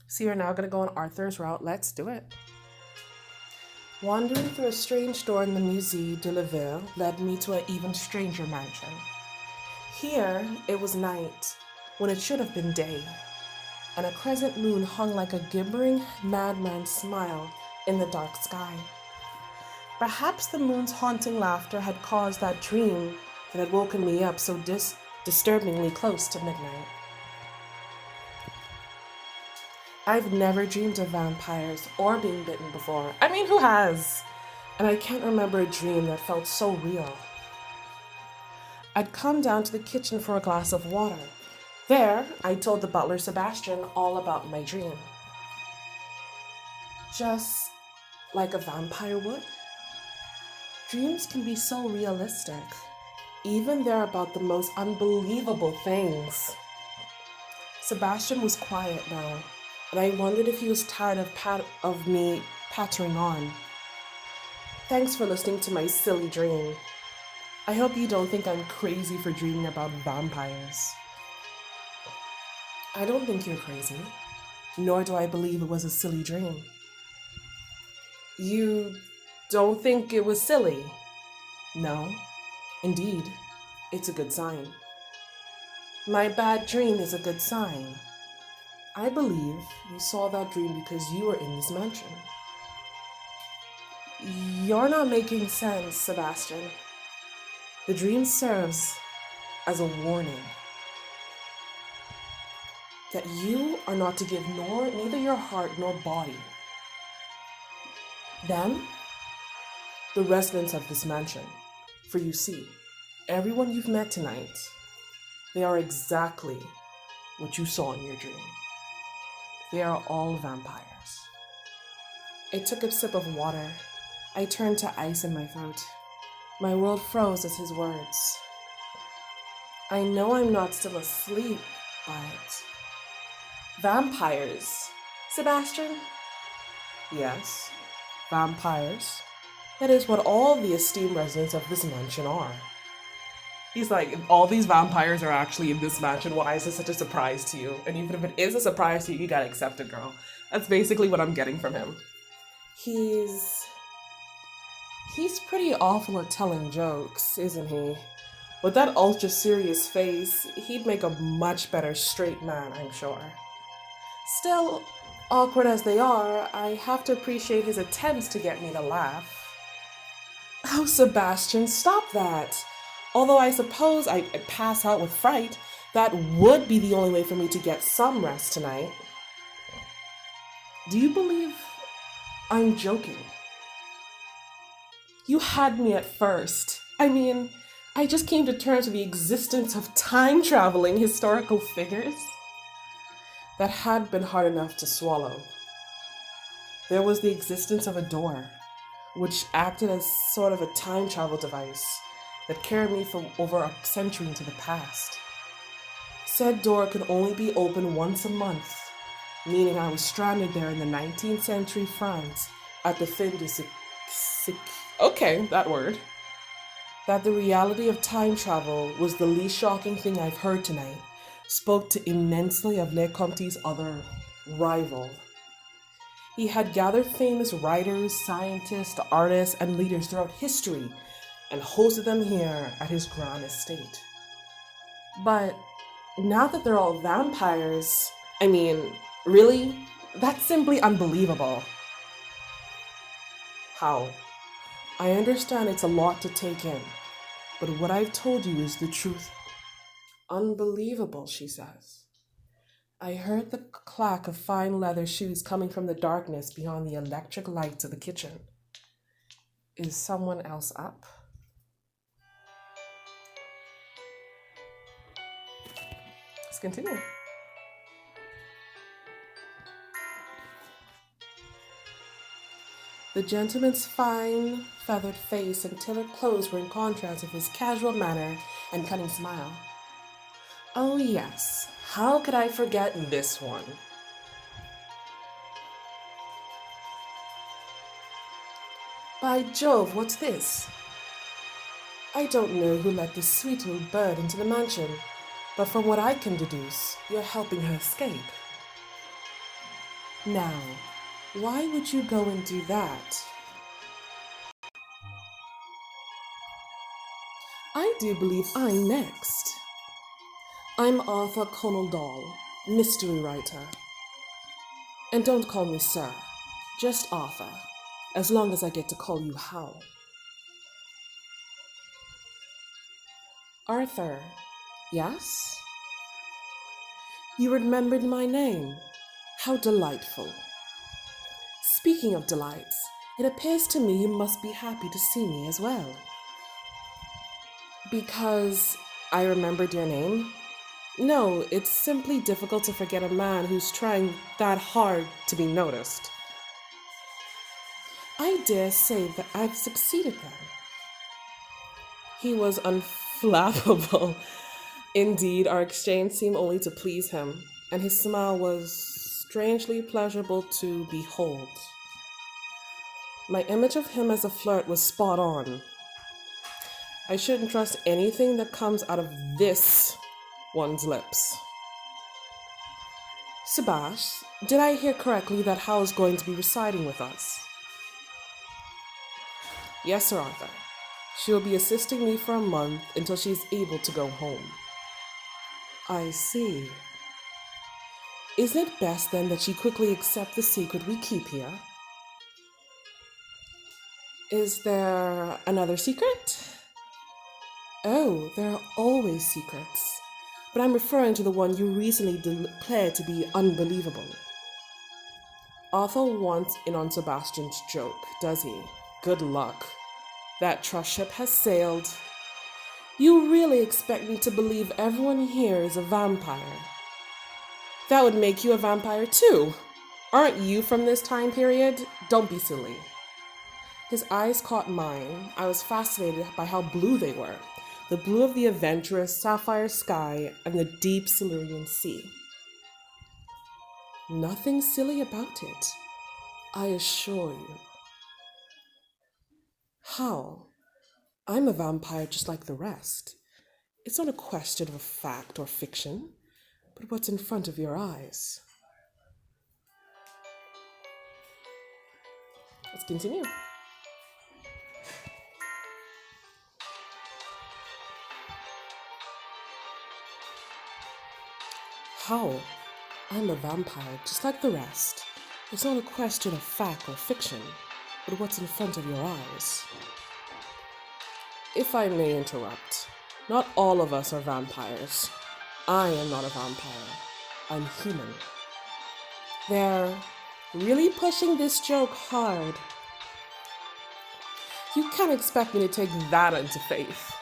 So you're now going to go on Arthur's route. Let's do it. Wandering through a strange door in the Musée de la Ville led me to an even stranger mansion. Here, it was night, when it should have been day, and a crescent moon hung like a gibbering madman's smile in the dark sky. Perhaps the moon's haunting laughter had caused that dream that had woken me up so disturbingly close to midnight. I've never dreamed of vampires or being bitten before. I mean, who has? And I can't remember a dream that felt so real. I'd come down to the kitchen for a glass of water. There, I told the butler Sebastian all about my dream. Just like a vampire would. Dreams can be so realistic. Even they're about the most unbelievable things. Sebastian was quiet now, and I wondered if he was tired of me pattering on. Thanks for listening to my silly dream. I hope you don't think I'm crazy for dreaming about vampires. I don't think you're crazy, nor do I believe it was a silly dream. You don't think it was silly? No, indeed, it's a good sign. My bad dream is a good sign. I believe you saw that dream because you were in this mansion. You're not making sense, Sebastian. The dream serves as a warning that you are not to give neither your heart nor body. Them, the residents of this mansion. For you see, everyone you've met tonight, they are exactly what you saw in your dream. They are all vampires. I took a sip of water. I turned to ice in my throat. My world froze at his words. I know I'm not still asleep, but... Vampires, Sebastian? Yes, vampires. That is what all the esteemed residents of this mansion are. He's like, if all these vampires are actually in this mansion, why is this such a surprise to you? And even if it is a surprise to you, you gotta accept it, girl. That's basically what I'm getting from him. He's pretty awful at telling jokes, isn't he? With that ultra serious face, he'd make a much better straight man, I'm sure. Still, awkward as they are, I have to appreciate his attempts to get me to laugh. Oh, Sebastian, stop that. Although I suppose I'd pass out with fright, that would be the only way for me to get some rest tonight. Do you believe I'm joking? You had me at first. I mean, I just came to terms with the existence of time-traveling historical figures. That had been hard enough to swallow. There was the existence of a door, which acted as sort of a time travel device that carried me from over a century into the past. Said door could only be opened once a month, meaning I was stranded there in the 19th century France at the fin de That the reality of time travel was the least shocking thing I've heard tonight spoke to immensely of Lecomte's other rival. He had gathered famous writers, scientists, artists, and leaders throughout history and hosted them here at his grand estate. But now that they're all vampires, I mean, really? That's simply unbelievable. How? I understand it's a lot to take in, but what I've told you is the truth. Unbelievable, she says. I heard the clack of fine leather shoes coming from the darkness beyond the electric lights of the kitchen. Is someone else up? Let's continue. The gentleman's fine, feathered face and tailored clothes were in contrast with his casual manner and cunning smile. Oh yes, how could I forget this one? By Jove, what's this? I don't know who let this sweet little bird into the mansion, but from what I can deduce, you're helping her escape. Now, why would you go and do that? I do believe I'm next. I'm Arthur Conan Doyle, mystery writer. And don't call me sir, just Arthur, as long as I get to call you Hal. Arthur, yes? You remembered my name. How delightful. Speaking of delights, it appears to me you must be happy to see me as well. Because I remembered your name? No, it's simply difficult to forget a man who's trying that hard to be noticed. I dare say that I've succeeded then. He was unflappable. Indeed, our exchange seemed only to please him, and his smile was strangely pleasurable to behold. My image of him as a flirt was spot on. I shouldn't trust anything that comes out of this one's lips. Sebastian, did I hear correctly that Hal is going to be residing with us? Yes, Sir Arthur. She will be assisting me for a month until she is able to go home. I see. Isn't it best then that she quickly accept the secret we keep here? Is there another secret? Oh, there are always secrets. But I'm referring to the one you recently declared to be unbelievable. Arthur wants in on Sebastian's joke, does he? Good luck. That trust ship has sailed. You really expect me to believe everyone here is a vampire? That would make you a vampire too. Aren't you from this time period? Don't be silly. His eyes caught mine. I was fascinated by how blue they were. The blue of the adventurous sapphire sky and the deep Silurian sea. Nothing silly about it, I assure you. How? I'm a vampire just like the rest. It's not a question of fact or fiction, but what's in front of your eyes. Let's continue. How? I'm a vampire just like the rest. It's not a question of fact or fiction, but what's in front of your eyes. If I may interrupt, not all of us are vampires. I am not a vampire. I'm human. They're really pushing this joke hard. You can't expect me to take that into faith.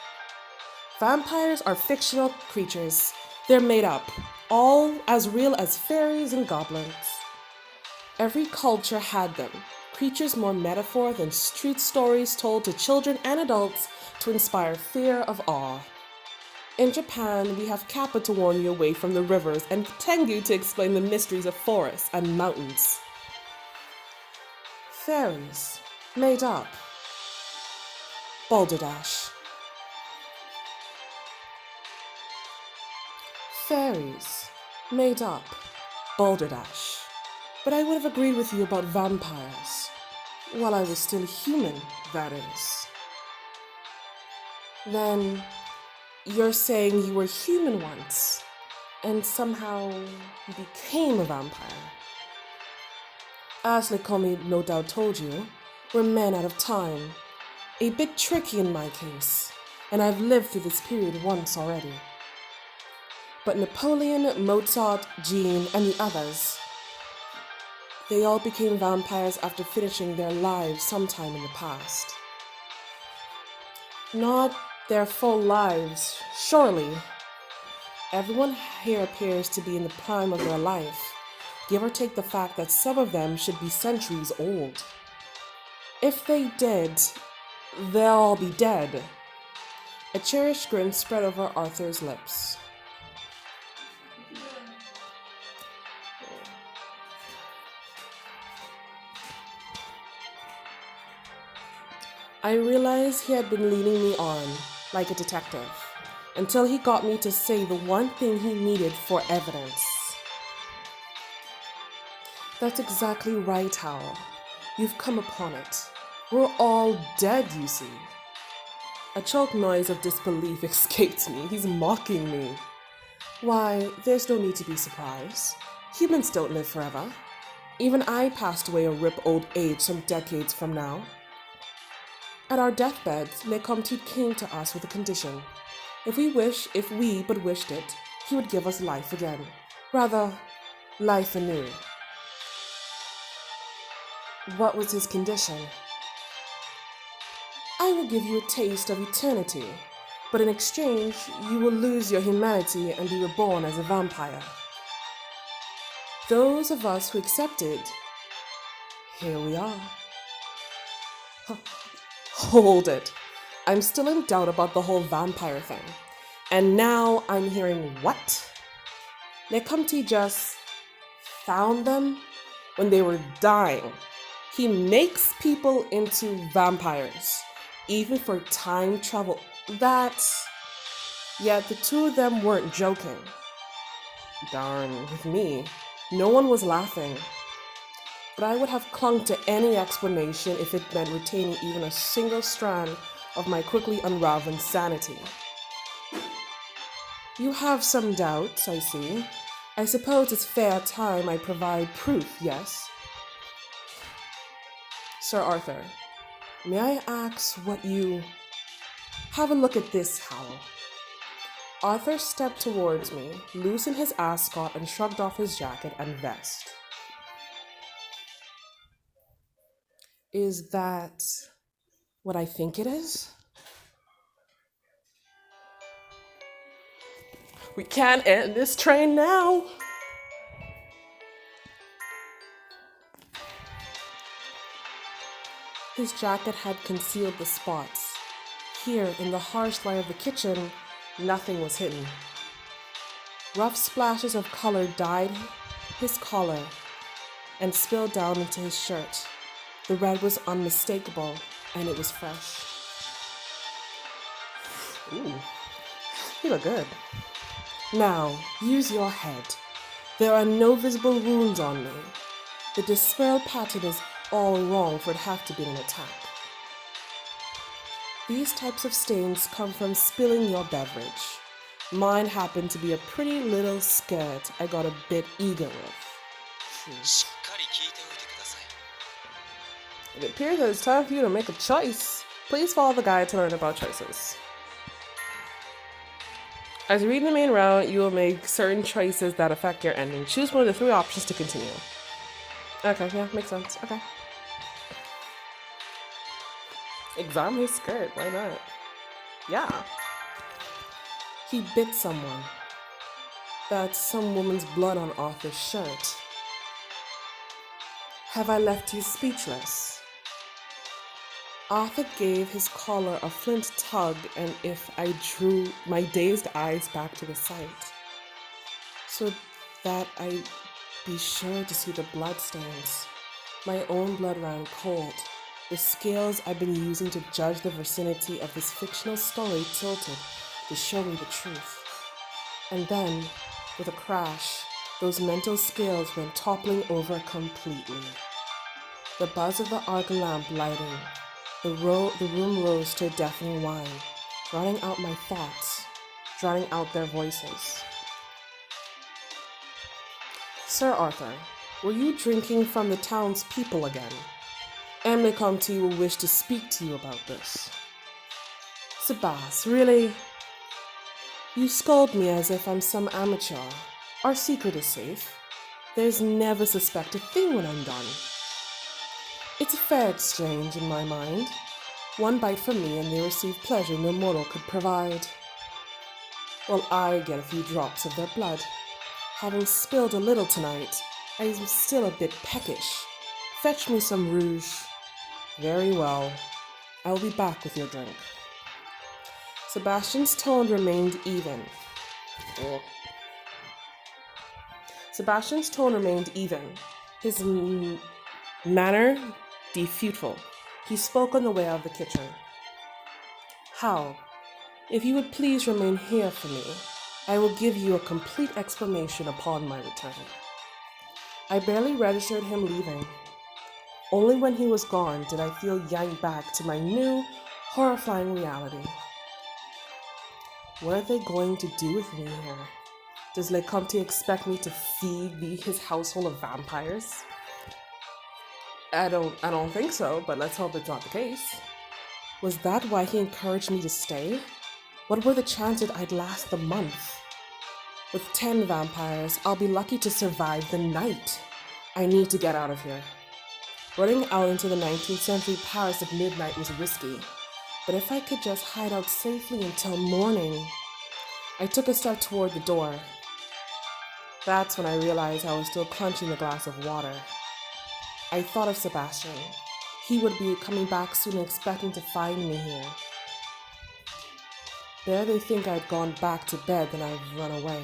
Vampires are fictional creatures. They're made up, all as real as fairies and goblins. Every culture had them, creatures more metaphor than street stories told to children and adults to inspire fear of awe. In Japan, we have Kappa to warn you away from the rivers and Tengu to explain the mysteries of forests and mountains. Fairies, made up. Balderdash. Fairies, made up. Balderdash. But I would have agreed with you about vampires. While I was still human, that is. Then, you're saying you were human once, and somehow you became a vampire. As Ikemen no doubt told you, we're men out of time. A bit tricky in my case, and I've lived through this period once already. But Napoleon, Mozart, Jean, and the others, they all became vampires after finishing their lives sometime in the past. Not their full lives, surely. Everyone here appears to be in the prime of their life, give or take the fact that some of them should be centuries old. If they did, they'll all be dead. A cherished grin spread over Arthur's lips. I realized he had been leading me on, like a detective, until he got me to say the one thing he needed for evidence. That's exactly right, Hal. You've come upon it. We're all dead, you see. A choked noise of disbelief escaped me. He's mocking me. Why, there's no need to be surprised. Humans don't live forever. Even I passed away a rip old age some decades from now. At our deathbeds, Le Comte came to us with a condition. If we but wished it, he would give us life again. Rather, life anew. What was his condition? I will give you a taste of eternity, but in exchange, you will lose your humanity and be reborn as a vampire. Those of us who accepted, here we are. Hold it. I'm still in doubt about the whole vampire thing. And now I'm hearing what? Le Comte just found them when they were dying. He makes people into vampires, even for time travel. Yet the two of them weren't joking. Darn, with me, no one was laughing. But I would have clung to any explanation if it meant retaining even a single strand of my quickly unraveling sanity. You have some doubts, I see. I suppose it's fair time I provide proof, yes? Sir Arthur, may I ask what you... Have a look at this, Hal. Arthur stepped towards me, loosened his ascot, and shrugged off his jacket and vest. Is that what I think it is? We can't end this train now. His jacket had concealed the spots. Here, in the harsh light of the kitchen, nothing was hidden. Rough splashes of color dyed his collar and spilled down into his shirt. The red was unmistakable, and it was fresh. Ooh, you look good. Now, use your head. There are no visible wounds on me. The dispersal pattern is all wrong for it to have to be an attack. These types of stains come from spilling your beverage. Mine happened to be a pretty little skirt I got a bit eager with. It appears that it's time for you to make a choice. Please follow the guide to learn about choices. As you read the main route, you will make certain choices that affect your ending. Choose one of the 3 options to continue. Okay, yeah, makes sense. Okay. Examine his skirt, why not? Yeah. He bit someone. That's some woman's blood on Arthur's shirt. Have I left you speechless? Arthur gave his collar a flint tug, and if I drew my dazed eyes back to the sight, so that I'd be sure to see the bloodstains. My own blood ran cold. The scales I've been using to judge the veracity of this fictional story tilted to show me the truth. And then, with a crash, those mental scales went toppling over completely. The buzz of the arc lamp lighting, the room rose to a deafening whine, drowning out my thoughts, drowning out their voices. Sir Arthur, were you drinking from the townspeople again? Le Comte will wish to speak to you about this. Sebas, really? You scold me as if I'm some amateur. Our secret is safe. There's never suspect a thing when I'm done. It's a fair exchange in my mind. One bite from me and they receive pleasure no mortal could provide. While I get a few drops of their blood. Having spilled a little tonight, I'm still a bit peckish. Fetch me some rouge. Very well. I will be back with your drink. Sebastian's tone remained even. Sebastian's tone remained even. His manner defutile. He spoke on the way out of the kitchen. Hal, if you would please remain here for me, I will give you a complete explanation upon my return. I barely registered him leaving. Only when he was gone did I feel yanked back to my new, horrifying reality. What are they going to do with me here? Does Le Comte expect me to feed his household of vampires? I don't think so, but let's hope it's not the case. Was that why he encouraged me to stay? What were the chances I'd last the month? With 10 vampires, I'll be lucky to survive the night. I need to get out of here. Running out into the 19th century Paris at midnight was risky, but if I could just hide out safely until morning. I took a step toward the door. That's when I realized I was still clutching the glass of water. I thought of Sebastian. He would be coming back soon, expecting to find me here. There they think I'd gone back to bed, then I'd run away.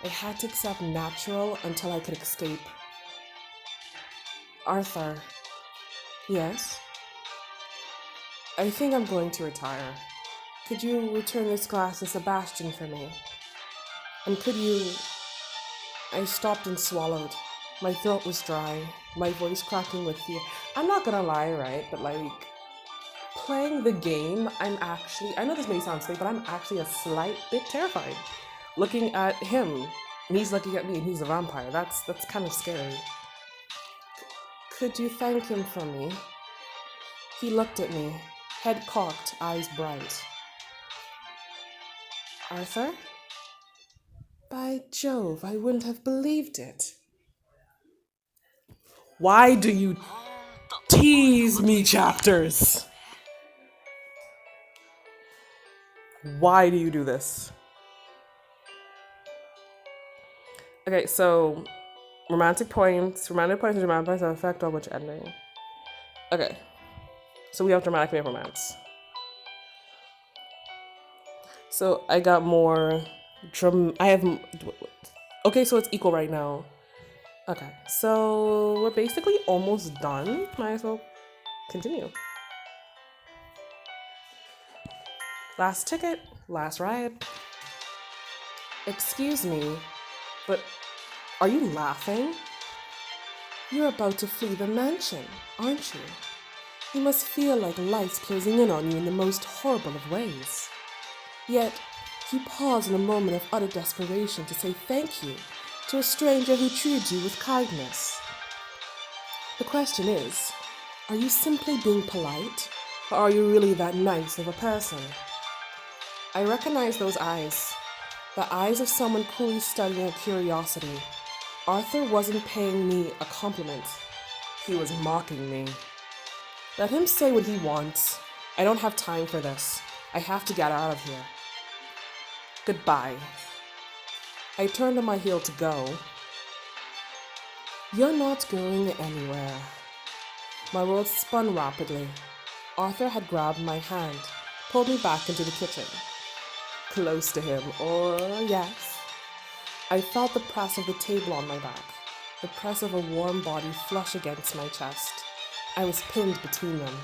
I had to accept natural until I could escape. Arthur. Yes? I think I'm going to retire. Could you return this glass to Sebastian for me? And could you... I stopped and swallowed. My throat was dry, my voice cracking with fear. I'm not gonna lie, right? But like, playing the game, I know this may sound silly, but I'm actually a slight bit terrified. Looking at him, and he's looking at me, and he's a vampire. That's kind of scary. Could you thank him for me? He looked at me, head cocked, eyes bright. Arthur? By Jove, I wouldn't have believed it. Why do you tease me, chapters? Why do you do this? Okay, so romantic points and dramatic points have effect on which ending. Okay, so we have dramatic romance. So I got more okay, so it's equal right now. Okay, so we're basically almost done. Might as well continue. Last ticket, last ride. Excuse me, but are you laughing? You're about to flee the mansion, aren't you? You must feel like life's closing in on you in the most horrible of ways. Yet, you pause in a moment of utter desperation to say thank you to a stranger who treated you with kindness. The question is, are you simply being polite, or are you really that nice of a person? I recognize those eyes, the eyes of someone coolly studying a curiosity. Arthur wasn't paying me a compliment. He was mocking me. Let him say what he wants. I don't have time for this. I have to get out of here. Goodbye. I turned on my heel to go. You're not going anywhere. My world spun rapidly. Arthur had grabbed my hand, pulled me back into the kitchen. Close to him, or yes. I felt the press of the table on my back, the press of a warm body flush against my chest. I was pinned between them.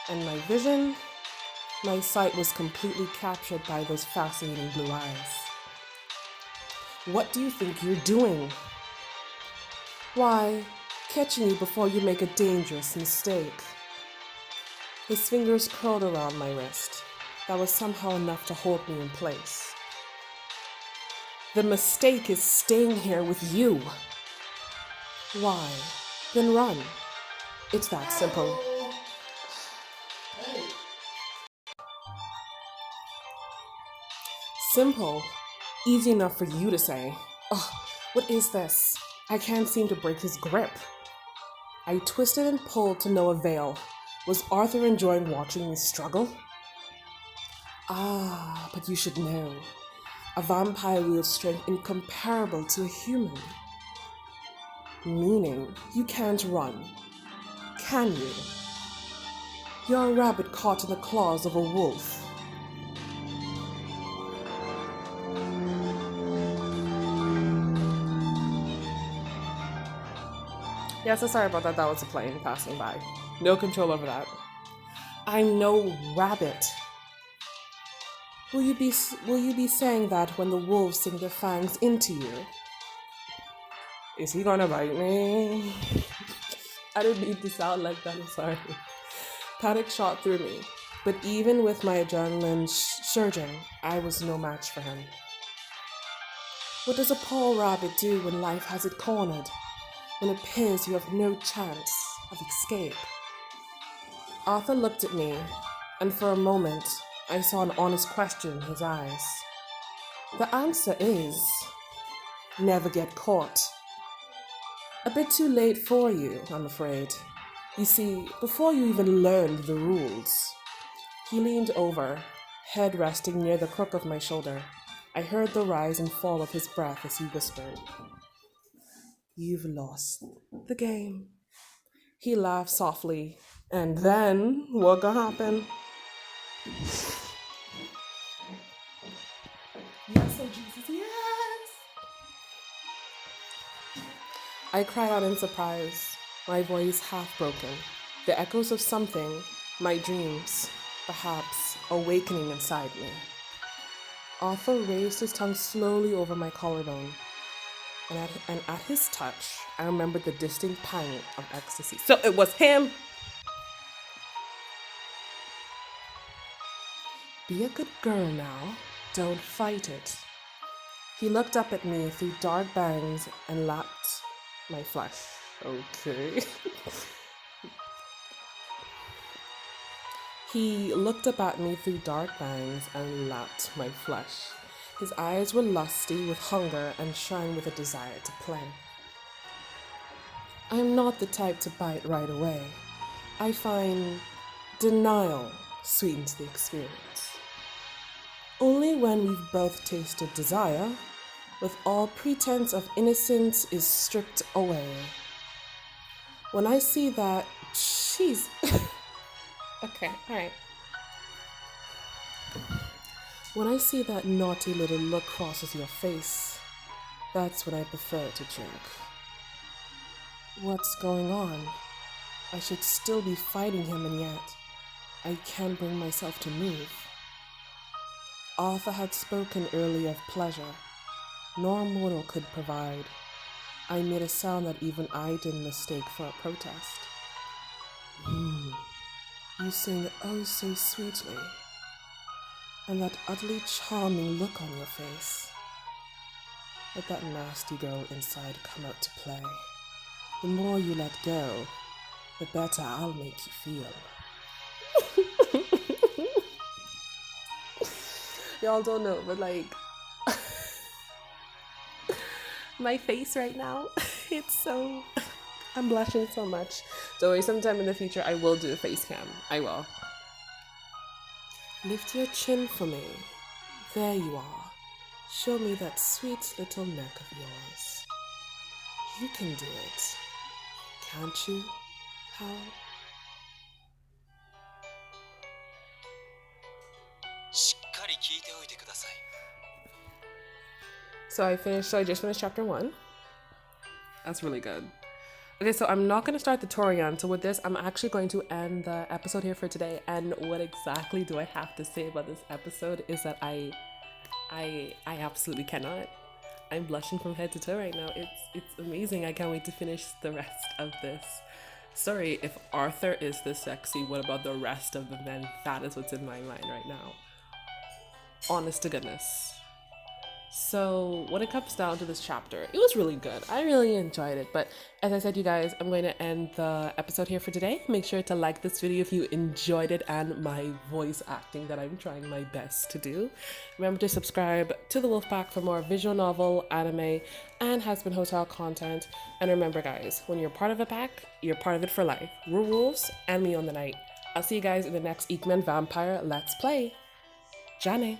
And my sight was completely captured by those fascinating blue eyes. What do you think you're doing? Why, catching you before you make a dangerous mistake. His fingers curled around my wrist. That was somehow enough to hold me in place. The mistake is staying here with you. Why? Then run. It's that simple. Simple. Easy enough for you to say. Ugh, what is this? I can't seem to break his grip. I twisted and pulled to no avail. Was Arthur enjoying watching me struggle? Ah, but you should know. A vampire wields strength incomparable to a human. Meaning, you can't run. Can you? You're a rabbit caught in the claws of a wolf. Yeah, so sorry about that. That was a plane passing by. No control over that. I'm no rabbit. Will you be saying that when the wolves sink their fangs into you? Is he gonna bite me? I didn't need to sound like that, I'm sorry. Panic shot through me, but even with my adrenaline surging, I was no match for him. What does a poor rabbit do when life has it cornered? When it appears you have no chance of escape? Arthur looked at me, and for a moment, I saw an honest question in his eyes. The answer is, never get caught. A bit too late for you, I'm afraid. You see, before you even learned the rules. He leaned over, head resting near the crook of my shoulder. I heard the rise and fall of his breath as he whispered, "You've lost the game." He laughed softly, and then what gonna happen? Yes, oh Jesus, yes! I cried out in surprise, my voice half broken, the echoes of something, my dreams, perhaps, awakening inside me. Arthur raised his tongue slowly over my collarbone, and at his touch, I remembered the distinct pang of ecstasy. So it was him! Be a good girl now, don't fight it. He looked up at me through dark bangs and lapped my flesh. Okay. He looked up at me through dark bangs and lapped my flesh. His eyes were lusty with hunger and shone with a desire to play. I'm not the type to bite right away. I find denial sweetens the experience. Only when we've both tasted desire, with all pretense of innocence is stripped away. When I see that, jeez. Okay, alright. When I see that naughty little look crosses your face, that's when I prefer to drink. What's going on? I should still be fighting him, and yet I can't bring myself to move. Arthur had spoken earlier of pleasure, nor mortal could provide. I made a sound that even I didn't mistake for a protest. You sing oh so sweetly, and that utterly charming look on your face. Let that nasty girl inside come out to play. The more you let go, the better I'll make you feel. Y'all don't know, but like, my face right now, it's so, I'm blushing so much. Don't worry, sometime in the future I will do a face cam. I will. Lift your chin for me. There you are. Show me that sweet little neck of yours. You can do it. Can't you, Hal? So I just finished chapter 1. That's really good. Okay, so I'm not going to start the Torian. So with this, I'm actually going to end the episode here for today. And what exactly do I have to say about this episode is that I absolutely cannot. I'm blushing from head to toe right now. It's amazing. I can't wait to finish the rest of this story. If Arthur is this sexy, what about the rest of the men? That is what's in my mind right now. Honest to goodness. So when it comes down to this chapter, it was really good. I really enjoyed it. But as I said, you guys, I'm going to end the episode here for today. Make sure to like this video if you enjoyed it and my voice acting that I'm trying my best to do. Remember to subscribe to the Wolfpack for more visual novel, anime, and Husband Hotel content. And remember, guys, when you're part of a pack, you're part of it for life. We're wolves and me on the night. I'll see you guys in the next Ikemen Vampire Let's Play. Jane.